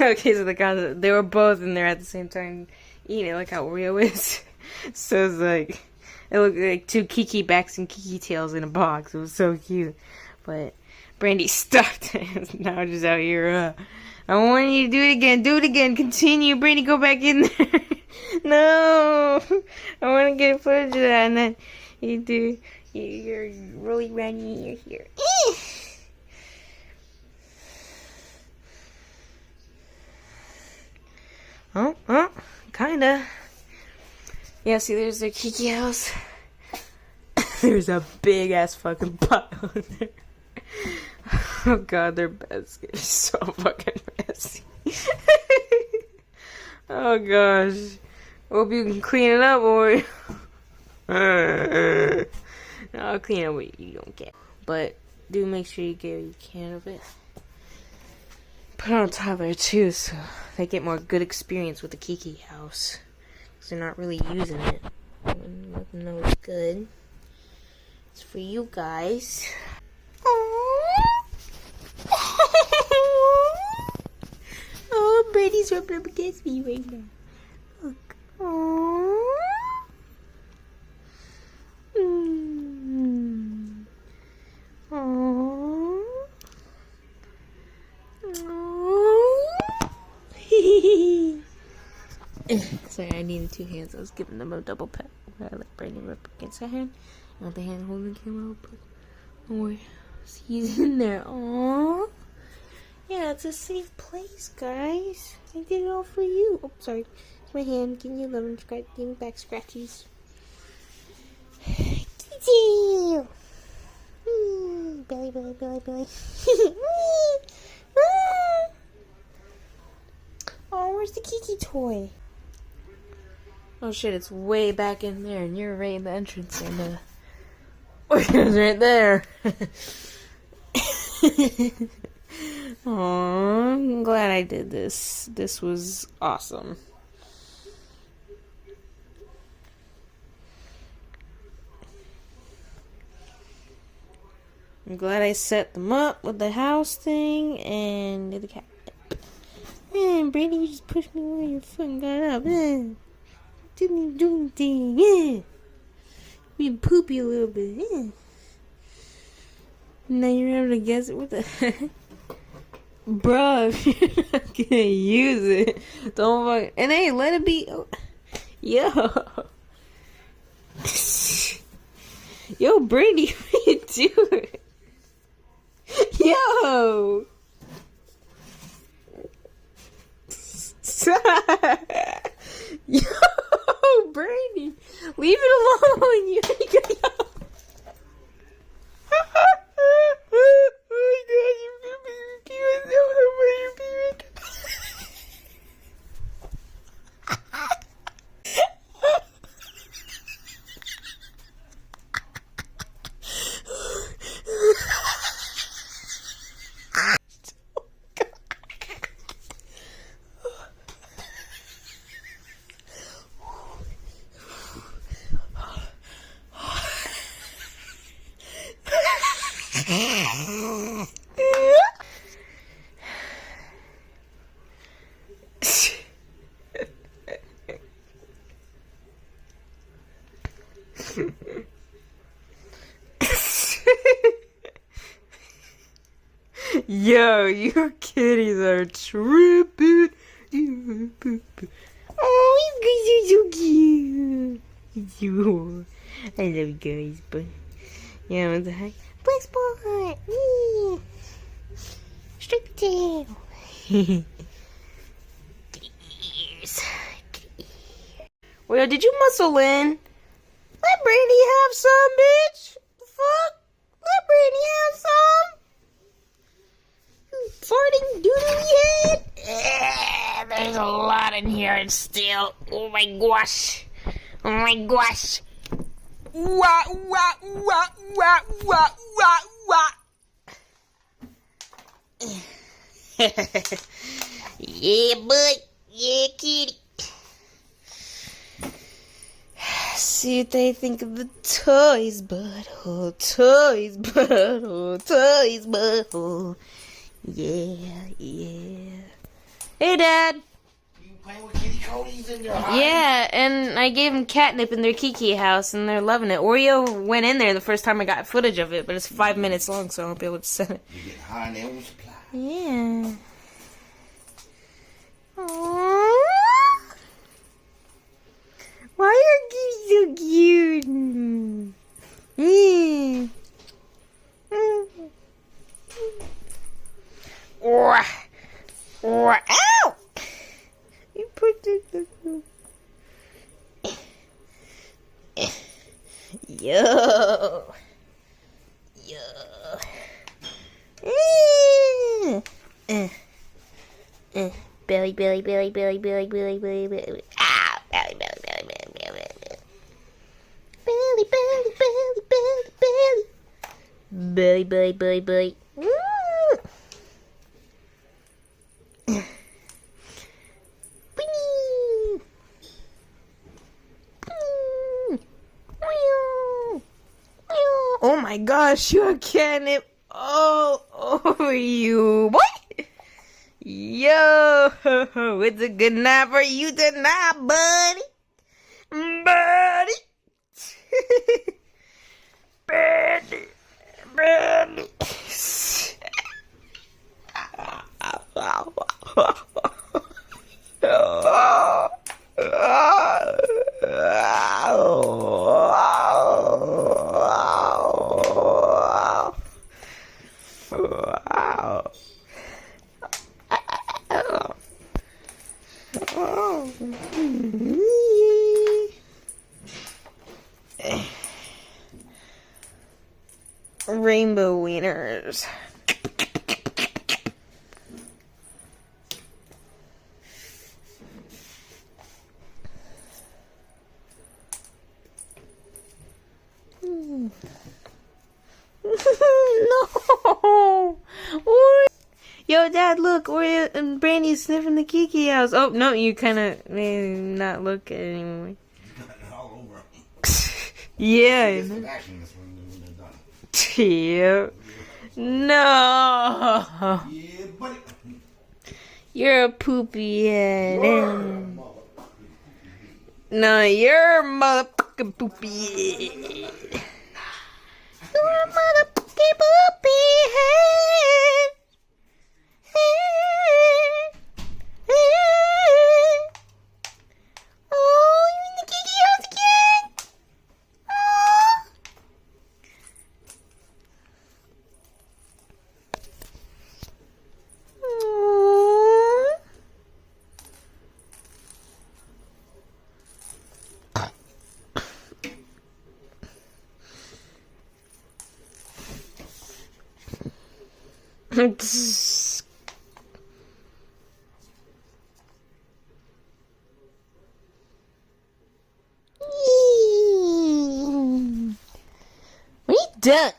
Okay, so they were both in there at the same time eating it, like how Oreo is. So it's like, it looked like two Kiki backs and Kiki tails in a box. It was so cute. But Brandy stopped it. Now just out here, I want you to do it again. Do it again. Continue. Brandy, go back in there. No. I want to get footage of that. And then you do, you're really running. You're here. Oh, kinda. Yeah, see, there's their Kiki house. There's a big ass fucking pile in there. Oh god, their bed's getting so fucking messy. Oh gosh. Hope you can clean it up, boy. I'll clean up what you don't get. But do make sure you get what you can of it. Put it on top there too, so they get more good experience with the Kiki house. Because they're not really using it. Let them know it's good. It's for you guys. Oh, Brady's rubbing up against me right now. Look. Aww. Aww. Sorry, I needed two hands. I was giving them a double pat. Where I let Brandon rub against her hand. And with the hand holding the camera, oh, he's in there. Aww. Yeah, it's a safe place, guys. I did it all for you. Oh, sorry. It's my hand. Giving you love and giving back scratchies. Kitty! Billy, Billy, Billy, Billy. Oh, where's the Kiki toy? Oh shit, it's way back in there, and you're right in the entrance, and it's right there. Aww, I'm glad I did this. This was awesome. I'm glad I set them up with the house thing and did the cat. Man, Brady, you just pushed me where your foot and got up. Didn't even do anything. Yeah. We poopy a little bit. Yeah. Now you're having to guess it. What the heck? Bruh, if you're not gonna use it, don't fuck. And hey, let it be. Yo. Yo, Brady, what are you doing? Yo. Yo, Brady, leave it alone. You gotta go. Oh my god, you're peeing over your period. Yo, your kitties are tripping. Oh, you guys are so cute. You, I love you guys, but yeah, what the heck? Black spot. Straight tail. Well, did you muscle in? Let Brandy have some, bitch. The fuck? Let Brandy have some. Farting doodly head. There's a lot in here still. Oh my gosh. Oh my gosh. Wah, wah, wah, wah, wah, wah, wah. Yeah, bud. Yeah, kitty. See what they think of the toys, butthole. Toys, butthole. Toys, butthole. Yeah, yeah. Hey, Dad. You playing with kitty codies in your house? Yeah, and I gave them catnip in their Kiki house, and they're loving it. Oreo went in there the first time I got footage of it, but it's 5 minutes long, so I won't be able to send it. You get high and they won't supply. Yeah. Aww. Why are you so cute? Mm. Ow! You put it. Yo. Belly, belly, belly, belly, belly, belly, belly, belly. Ow! Belly, belly, belly, belly, belly, belly. Belly, belly, belly, belly, belly. Belly, belly, belly, belly. Oh my gosh, you can't all over you. What? Yo, it's a good night for you tonight, buddy. Buddy. Buddy. Buddy. Rainbow wieners. No. Yo, Dad, look, we're and Brandy's sniffing the Kiki house. Oh no, you kind of may not look at it anymore. You got it all over. Yeah. Get some action this one when they're done. Yeah. No. Yeah, buddy. You're a poopy head. You're a mother. No, you're a motherfucking poopy head. You're a motherfucking poopy head. Oh, you're in the Kiki house again. Oh. What are you done?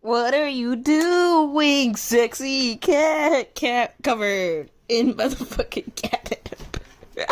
What are you doing, sexy cat covered in motherfucking catnip? Yeah.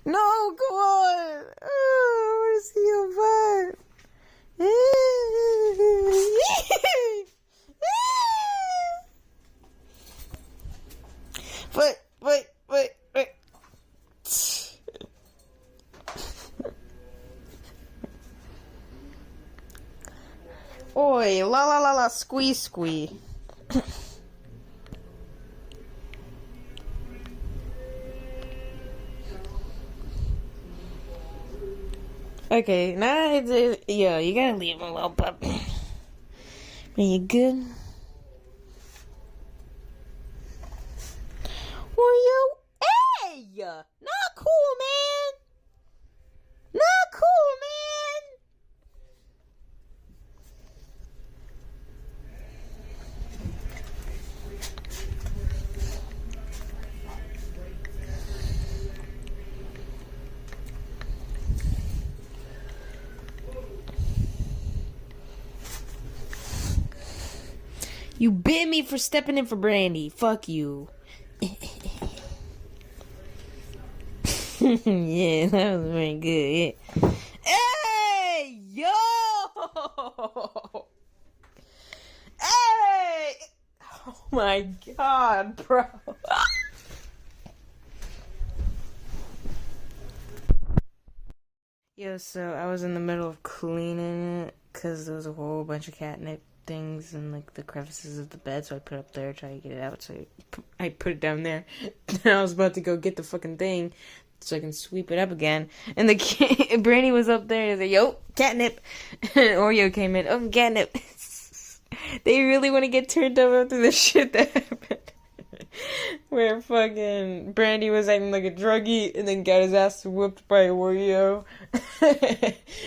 No, come on. I want to see your butt. Wait. Oi, la, squee. Okay, now yeah, you gotta leave him alone, pup. Are you good? Oreo? Hey! Not cool, man! Not cool, man! You bit me for stepping in for Brandy. Fuck you. Yeah, that was very good. Yeah. Hey, yo! Hey! Oh my god, bro. Yo, so I was in the middle of cleaning it because there was a whole bunch of catnip things in like the crevices of the bed, so I put it up there, try to get it out. So I put it down there. Then I was about to go get the fucking thing so I can sweep it up again. And the Brandy was up there and I was like, yo, catnip. And Oreo came in, oh, catnip. They really want to get turned up after the shit that happened. Where fucking Brandy was acting like a druggie and then got his ass whooped by Oreo.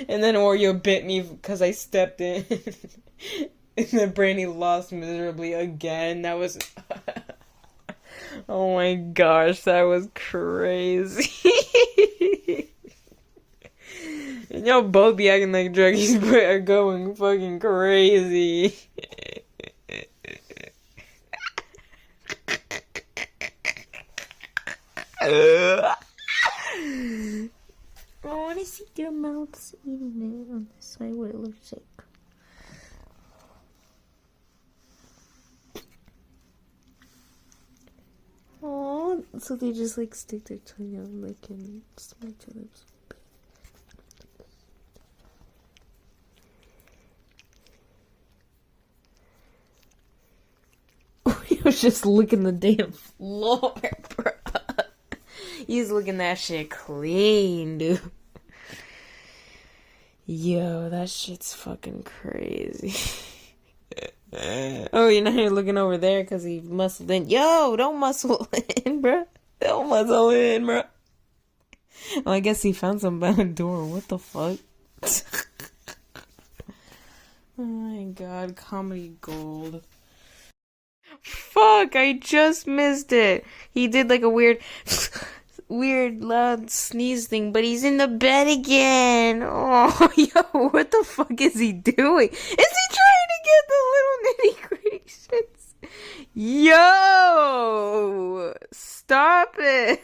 And then Oreo bit me because I stepped in. And then Brandy lost miserably again. That was... Oh my gosh, that was crazy. And y'all both be acting like druggies but are going fucking crazy. I want to see their mouths eating it on this side, what it looks like. Oh, so they just like stick their tongue out like and smack their lips. He was just licking the damn floor, bro. He's looking that shit clean, dude. Yo, that shit's fucking crazy. Oh, you're not here looking over there because he muscled in. Yo, don't muscle in, bro. Don't muscle in, bro. Oh, I guess he found something by the door. What the fuck? Oh my god, comedy gold. Fuck, I just missed it. He did like a weird loud sneeze thing, but he's in the bed again. Oh, yo, what the fuck is he doing? Is he trying to get the little nitty gritty shits? Yo, stop it.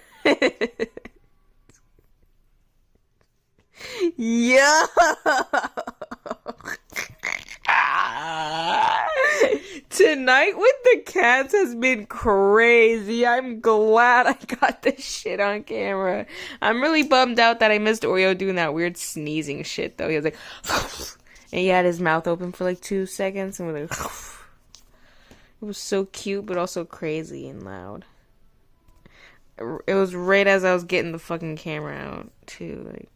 Yo. Tonight with the cats has been crazy. I'm glad I got this shit on camera. I'm really bummed out that I missed Oreo doing that weird sneezing shit though. He was like and he had his mouth open for like 2 seconds and was like it was so cute but also crazy and loud. It was right as I was getting the fucking camera out too, like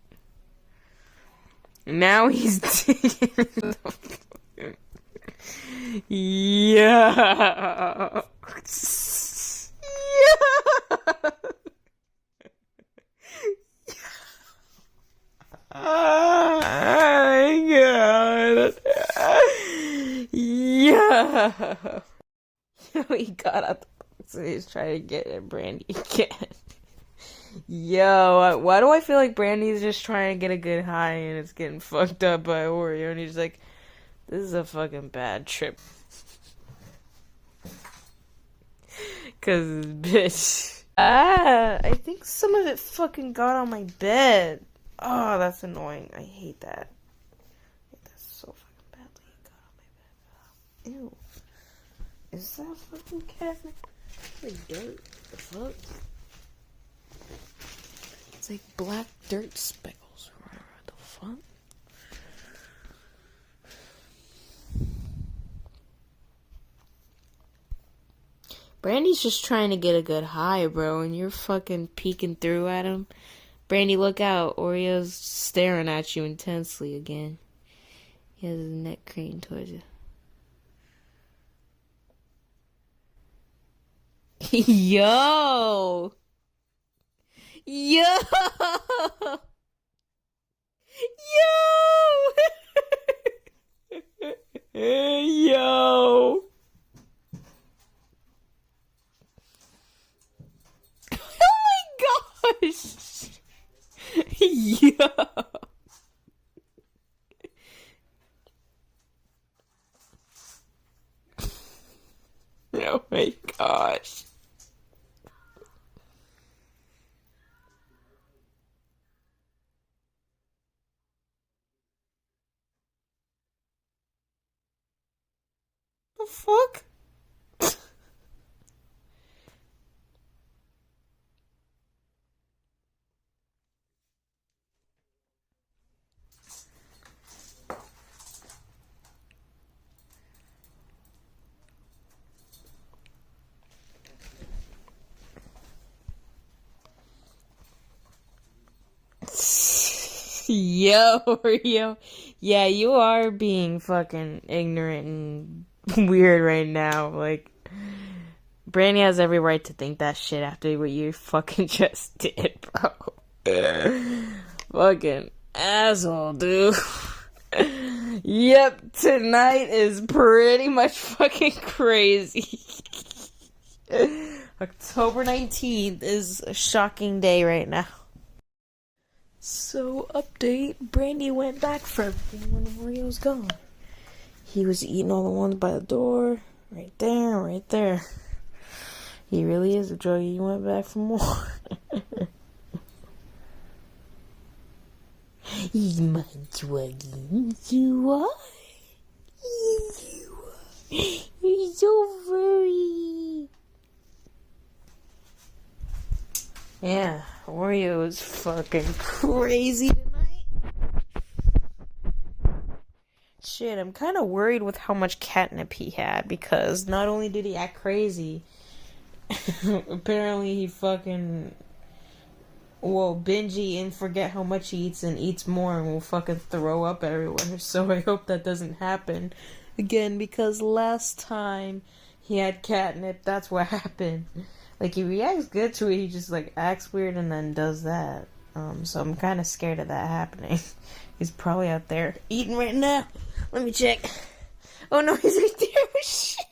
now he's digging yeah. Yeah. Oh my god. Yeah. He got out the box and he's trying to get at Brandy again. Yo, why do I feel like Brandy's just trying to get a good high and it's getting fucked up by Oreo and he's like, this is a fucking bad trip. Cause bitch. I think some of it fucking got on my bed. Oh, that's annoying. I hate that. That's so fucking badly it got on my bed. Ew. Is that fucking cabinet? Like dirt? The fuck? It's like black dirt speckles or whatever. The fuck? Brandy's just trying to get a good high, bro, and you're fucking peeking through at him. Brandy, look out. Oreo's staring at you intensely again. He has his neck craned towards you. Yo! Yo! Yo! Yo! Gosh. Yeah. The fuck? Yo, Oreo. Yeah, you are being fucking ignorant and weird right now. Like, Brandy has every right to think that shit after what you fucking just did, bro. Fucking asshole, dude. Yep, tonight is pretty much fucking crazy. October 19th is a shocking day right now. So, update, Brandy went back for everything when Oreo's gone. He was eating all the ones by the door. Right there, right there. He really is a druggie. He went back for more. He's my druggie. You are? You are. You're so furry. Yeah, Oreo is fucking crazy tonight. Shit, I'm kind of worried with how much catnip he had, because not only did he act crazy, apparently he fucking will binge eat and forget how much he eats and eats more and will fucking throw up everywhere. So I hope that doesn't happen again, because last time he had catnip, that's what happened. Like, he reacts good to it, he just, like, acts weird and then does that. So I'm kind of scared of that happening. He's probably out there eating right now. Let me check. Oh, no, he's right there. Oh, shit.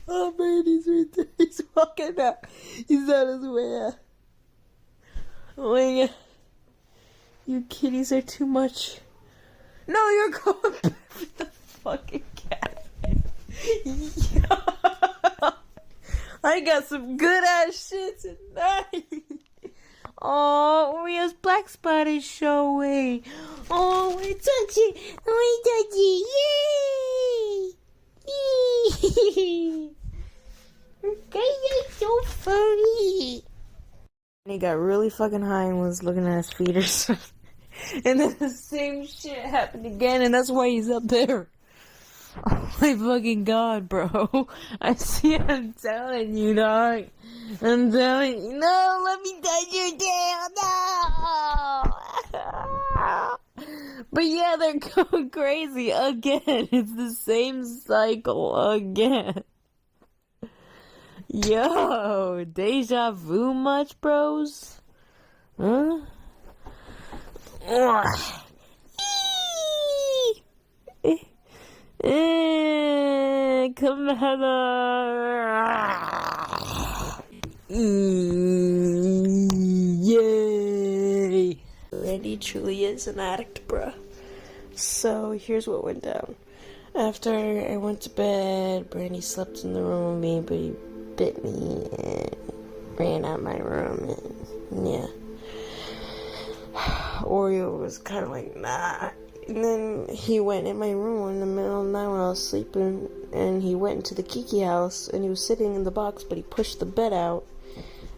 Oh, man, he's right there. He's walking out. He's on his way out. Oh, my God. You kitties are too much. No, you're going back for the fucking cat. Yo. I got some good ass shit tonight. Oh, Oreo's black spot is showing. Oh, I touch it. Oh, I touch it. Yay. Yay. Okay, you're so furry. And he got really fucking high and was looking at his feet or something. And then the same shit happened again, and that's why he's up there. Oh my fucking god, bro. I see, I'm telling you, dog. I'm telling you. No, let me touch your tail. No. But yeah, they're going crazy again. It's the same cycle again. Yo, deja vu much, bros? Huh? Come yay! Randy truly is an addict, bruh. So here's what went down. After I went to bed, Brandy slept in the room with me, but he bit me and ran out of my room, and yeah. Oreo was kind of like, nah. And then he went in my room in the middle of the night when I was sleeping, and he went into the Kiki house, and he was sitting in the box, but he pushed the bed out.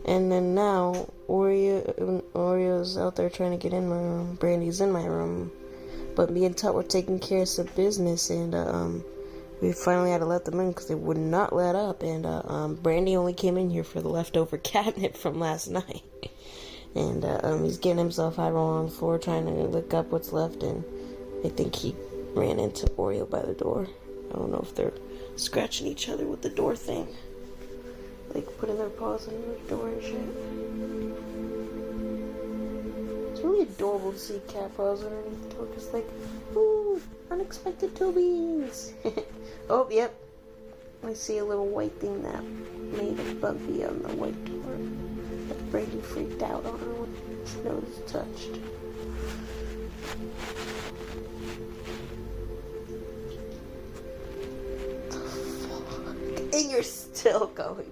And then now, Oreo's out there trying to get in my room. Brandy's in my room. But me and Tut were taking care of some business, and we finally had to let them in because they would not let up. And Brandy only came in here for the leftover catnip from last night. And he's getting himself out on the floor trying to look up what's left, and I think he ran into Oreo by the door. I don't know if they're scratching each other with the door thing. Like putting their paws on the door and shit. It's really adorable to see cat paws underneath the door. Just like, ooh, unexpected Tobies. Oh, yep. I see a little white thing that made a bumpy on the white door. That Brady freaked out on her when his nose touched. The fuck? And you're still going